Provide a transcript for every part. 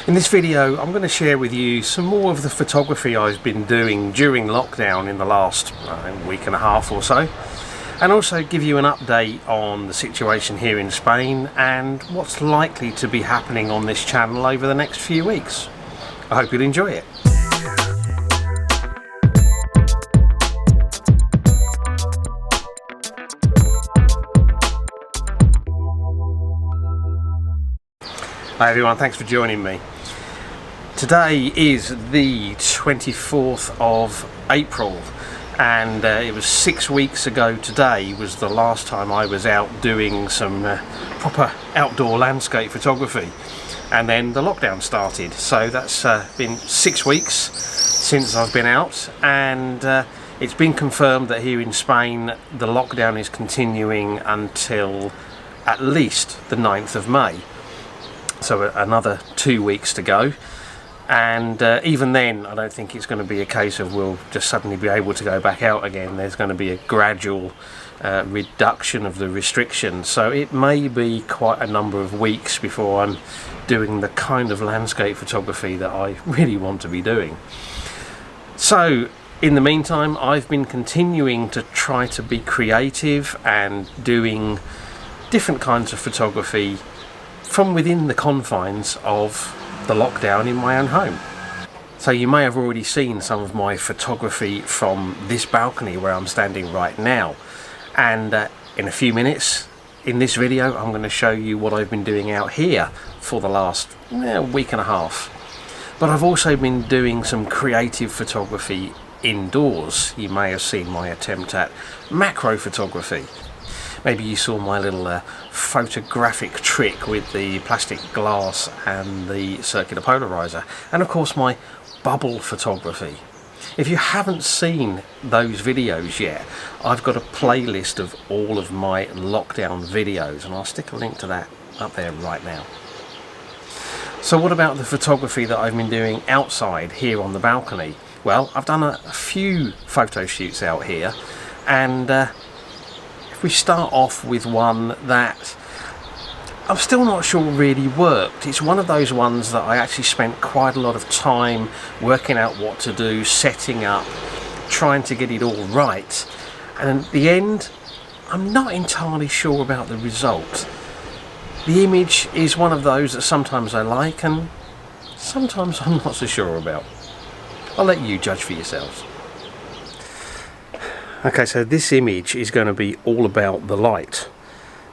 In this video I'm going to share with you some more of the photography I've been doing during lockdown in the last week and a half or so, and also give you an update on the situation here in Spain and what's likely to be happening on this channel over the next few weeks. I hope you'll enjoy it. Hi everyone, thanks for joining me. Today is the 24th of April and it was 6 weeks ago today was the last time I was out doing some proper outdoor landscape photography, and then the lockdown started. So that's been 6 weeks since I've been out, and it's been confirmed that here in Spain the lockdown is continuing until at least the 9th of May. So another 2 weeks to go, and even then I don't think it's going to be a case of we'll just suddenly be able to go back out again. There's going to be a gradual reduction of the restrictions, so it may be quite a number of weeks before I'm doing the kind of landscape photography that I really want to be doing. So in the meantime I've been continuing to try to be creative and doing different kinds of photography from within the confines of the lockdown in my own home. So you may have already seen some of my photography from this balcony where I'm standing right now, and in a few minutes in this video I'm going to show you what I've been doing out here for the last week and a half. But I've also been doing some creative photography indoors. You may have seen my attempt at macro photography. Maybe you saw my little photographic trick with the plastic glass and the circular polarizer, and of course my bubble photography. If you haven't seen those videos yet, I've got a playlist of all of my lockdown videos, and I'll stick a link to that up there right now. So what about the photography that I've been doing outside here on the balcony? Well, I've done a few photo shoots out here, and if we start off with one that I'm still not sure really worked. It's one of those ones that I actually spent quite a lot of time working out what to do, setting up, trying to get it all right, and at the end I'm not entirely sure about the result. The image is one of those that sometimes I like and sometimes I'm not so sure about. I'll let you judge for yourselves. Okay, so this image is going to be all about the light,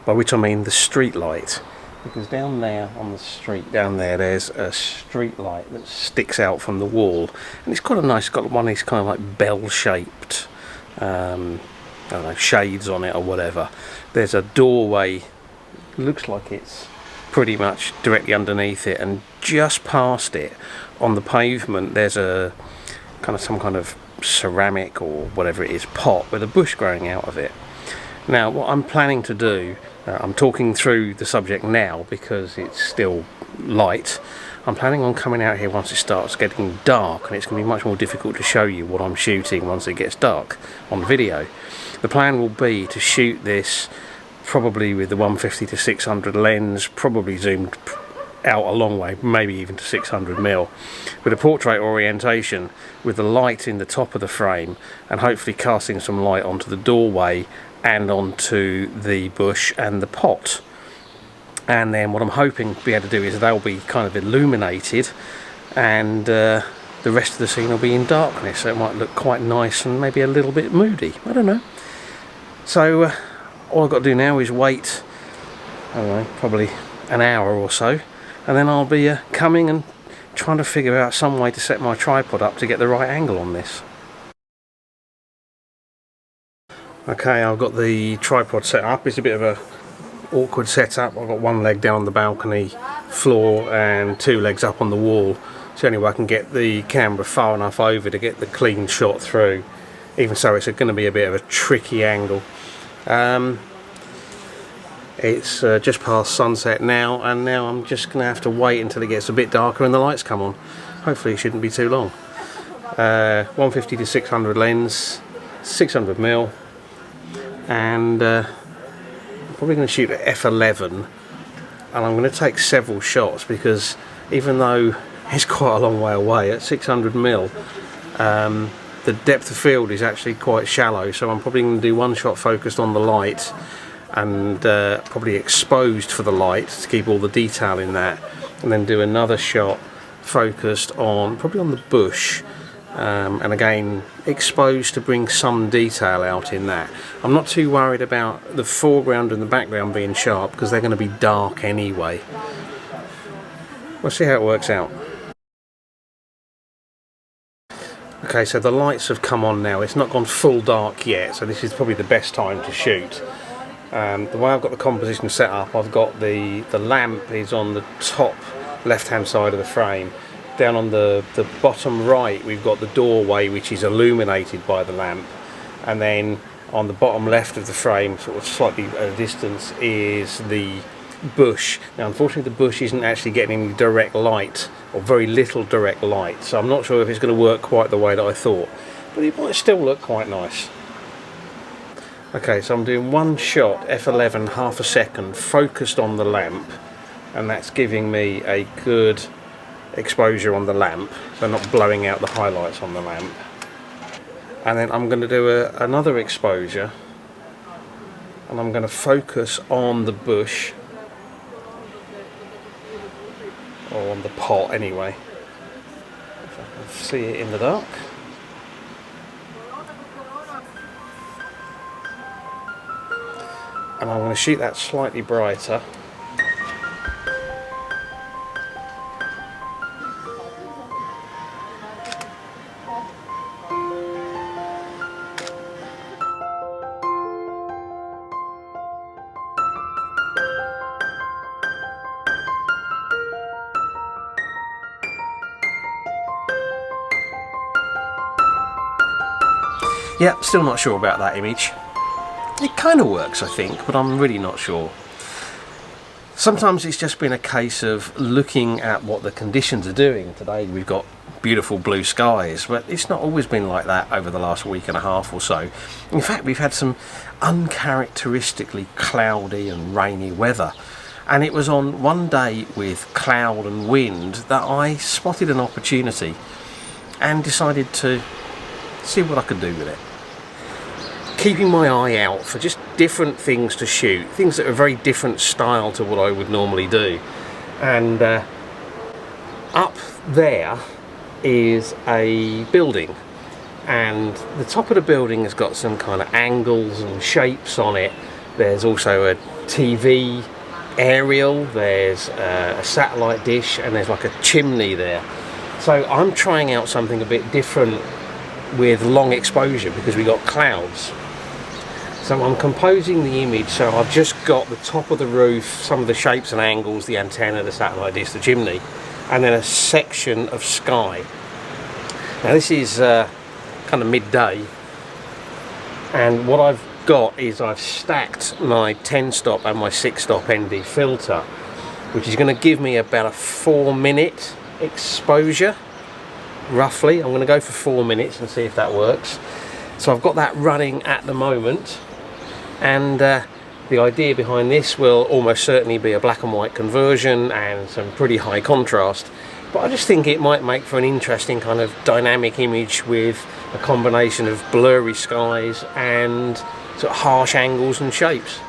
by which I mean the street light, because down there on the street, down there's a street light that sticks out from the wall, and it's got one of these kind of like bell-shaped, I don't know, shades on it or whatever. There's a doorway, looks like it's pretty much directly underneath it, and just past it on the pavement there's a some kind of ceramic or whatever it is pot with a bush growing out of it. Now what I'm planning to do, I'm talking through the subject now because it's still light. I'm planning on coming out here once it starts getting dark, and it's going to be much more difficult to show you what I'm shooting once it gets dark on video. The plan will be to shoot this probably with the 150 to 600 lens, probably zoomed out a long way, maybe even to 600mm, with a portrait orientation, with the light in the top of the frame and hopefully casting some light onto the doorway and onto the bush and the pot. And then what I'm hoping to be able to do is they'll be kind of illuminated, and the rest of the scene will be in darkness, so it might look quite nice and maybe a little bit moody, I don't know. So all I've got to do now is wait, I don't know, probably an hour or so, and then I'll be coming and trying to figure out some way to set my tripod up to get the right angle on this. Okay, I've got the tripod set up. It's a bit of a awkward setup. I've got one leg down on the balcony floor and two legs up on the wall. It's the only way I can get the camera far enough over to get the clean shot through. Even so, it's going to be a bit of a tricky angle. It's just past sunset now, and now I'm just going to have to wait until it gets a bit darker and the lights come on. Hopefully it shouldn't be too long. 150 to 600 lens, 600mm, and I'm probably going to shoot at f11, and I'm going to take several shots because even though it's quite a long way away at 600 mil. The depth of field is actually quite shallow, so I'm probably going to do one shot focused on the light and probably exposed for the light to keep all the detail in that, and then do another shot focused on probably on the bush, and again exposed to bring some detail out in that. I'm not too worried about the foreground and the background being sharp because they're going to be dark anyway. We'll see how it works out. Okay, so the lights have come on now. It's not gone full dark yet, so this is probably the best time to shoot. The way I've got the composition set up, I've got the lamp is on the top left-hand side of the frame. Down on the bottom right, we've got the doorway, which is illuminated by the lamp. And then on the bottom left of the frame, sort of slightly at a distance, is the bush. Now unfortunately the bush isn't actually getting any direct light, or very little direct light, so I'm not sure if it's going to work quite the way that I thought, but it might still look quite nice. Okay, so I'm doing one shot, f11, half a second, focused on the lamp, and that's giving me a good exposure on the lamp, so not blowing out the highlights on the lamp. And then I'm going to do another exposure, and I'm going to focus on the bush, or on the pot anyway, if I can see it in the dark. And I'm going to shoot that slightly brighter. Yeah, still not sure about that image. It kind of works, I think, but I'm really not sure. Sometimes it's just been a case of looking at what the conditions are doing. Today we've got beautiful blue skies, but it's not always been like that over the last week and a half or so. In fact, we've had some uncharacteristically cloudy and rainy weather. And it was on one day with cloud and wind that I spotted an opportunity and decided to see what I could do with it. Keeping my eye out for just different things to shoot, things that are very different style to what I would normally do. And up there is a building, and the top of the building has got some kind of angles and shapes on it. There's also a TV aerial, there's a satellite dish, and there's like a chimney there. So I'm trying out something a bit different with long exposure because we got clouds. So I'm composing the image, so I've just got the top of the roof, some of the shapes and angles, the antenna, the satellite dish, the chimney, and then a section of sky. Now this is kind of midday, and what I've got is I've stacked my 10 stop and my 6 stop ND filter, which is going to give me about a 4-minute exposure, roughly. I'm going to go for 4 minutes and see if that works. So I've got that running at the moment, and the idea behind this will almost certainly be a black and white conversion and some pretty high contrast, but I just think it might make for an interesting kind of dynamic image with a combination of blurry skies and sort of harsh angles and shapes.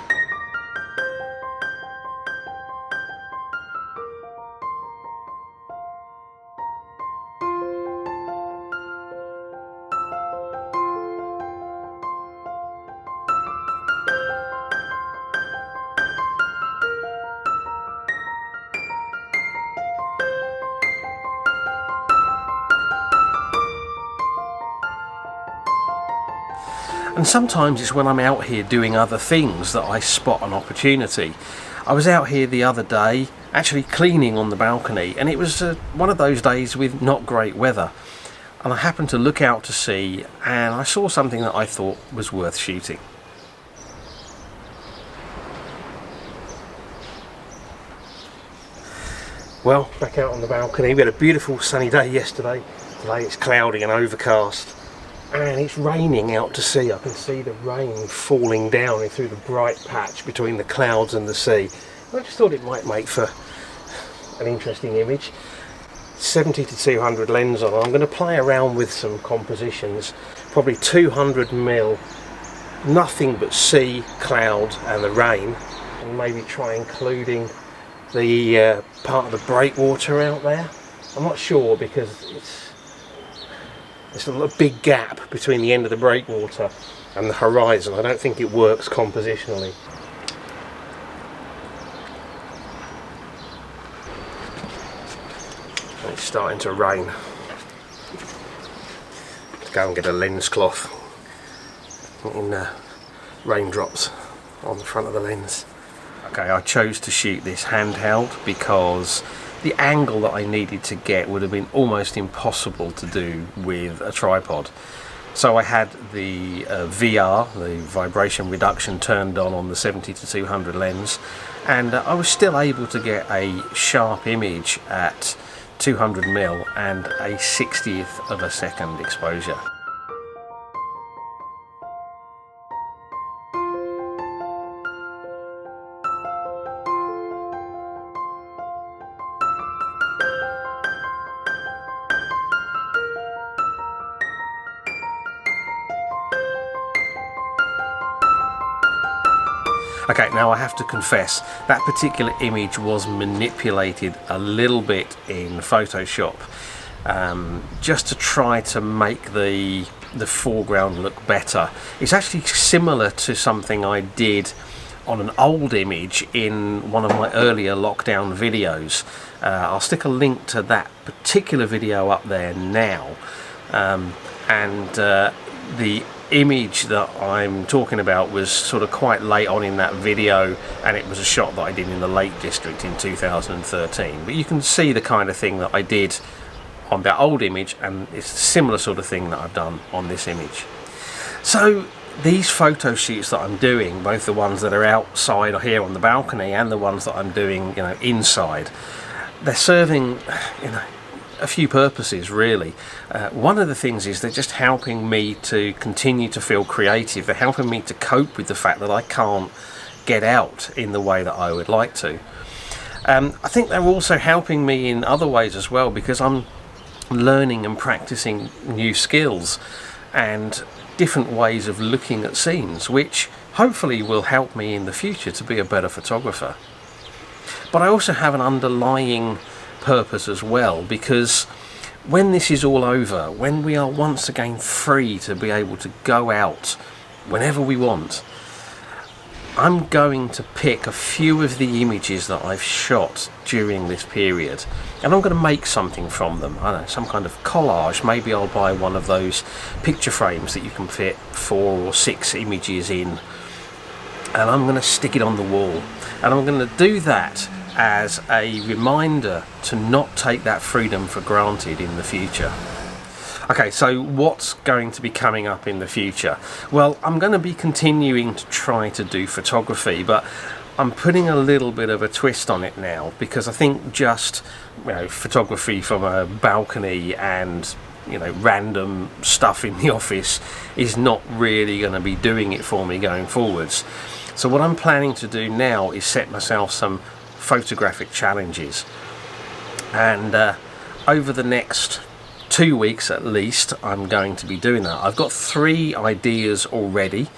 And sometimes it's when I'm out here doing other things that I spot an opportunity. I was out here the other day actually cleaning on the balcony, and it was one of those days with not great weather, and I happened to look out to sea and I saw something that I thought was worth shooting. Well, back out on the balcony. We had a beautiful sunny day yesterday. Today it's cloudy and overcast, and it's raining out to sea. I can see the rain falling down through the bright patch between the clouds and the sea. I just thought it might make for an interesting image. 70 to 200 lens on. I'm going to play around with some compositions, probably 200mm, nothing but sea, cloud and the rain, and maybe try including the part of the breakwater out there. I'm not sure because there's a big gap between the end of the breakwater and the horizon. I don't think it works compositionally. It's starting to rain. Let's go and get a lens cloth. In raindrops on the front of the lens. Okay, I chose to shoot this handheld because the angle that I needed to get would have been almost impossible to do with a tripod. So I had the VR, the vibration reduction, turned on the 70 to 200 lens, and I was still able to get a sharp image at 200mm and a 60th of a second exposure. Okay, now I have to confess, that particular image was manipulated a little bit in Photoshop, just to try to make the foreground look better. It's actually similar to something I did on an old image in one of my earlier lockdown videos. I'll stick a link to that particular video up there now, the image that I'm talking about was sort of quite late on in that video, and it was a shot that I did in the Lake District in 2013. But you can see the kind of thing that I did on that old image, and it's a similar sort of thing that I've done on this image. So these photo shoots that I'm doing, both the ones that are outside or here on the balcony and the ones that I'm doing, inside, they're serving, a few purposes really. One of the things is they're just helping me to continue to feel creative. They're helping me to cope with the fact that I can't get out in the way that I would like to. I think they're also helping me in other ways as well, because I'm learning and practicing new skills and different ways of looking at scenes, which hopefully will help me in the future to be a better photographer. But I also have an underlying purpose as well, because when this is all over, when we are once again free to be able to go out whenever we want, I'm going to pick a few of the images that I've shot during this period, and I'm going to make something from them. I don't know, some kind of collage. Maybe I'll buy one of those picture frames that you can fit 4 or 6 images in, and I'm going to stick it on the wall, and I'm going to do that as a reminder to not take that freedom for granted in the future. Okay, so what's going to be coming up in the future? Well, I'm going to be continuing to try to do photography, but I'm putting a little bit of a twist on it now, because I think just photography from a balcony and random stuff in the office is not really going to be doing it for me going forwards. So what I'm planning to do now is set myself some photographic challenges, and over the next 2 weeks at least I'm going to be doing that. I've got 3 ideas already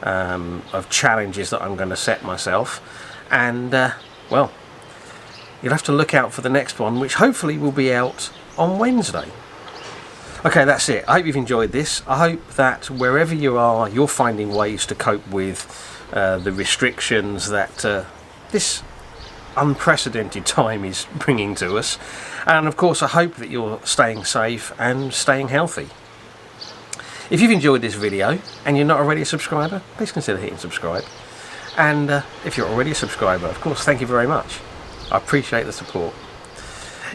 of challenges that I'm going to set myself, and well, you'll have to look out for the next one, which hopefully will be out on Wednesday. Okay, that's it. I hope you've enjoyed this. I hope that wherever you are, you're finding ways to cope with the restrictions that this unprecedented time is bringing to us, and of course I hope that you're staying safe and staying healthy. If you've enjoyed this video and you're not already a subscriber, please consider hitting subscribe, and if you're already a subscriber, of course, thank you very much. I appreciate the support.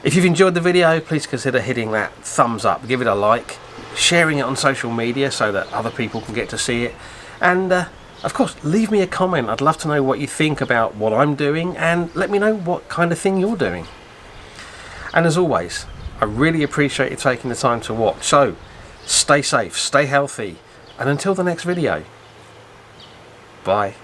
If you've enjoyed the video, please consider hitting that thumbs up, give it a like, sharing it on social media so that other people can get to see it, and of course, leave me a comment. I'd love to know what you think about what I'm doing, and let me know what kind of thing you're doing. And as always, I really appreciate you taking the time to watch. So, stay safe, stay healthy, and until the next video, bye.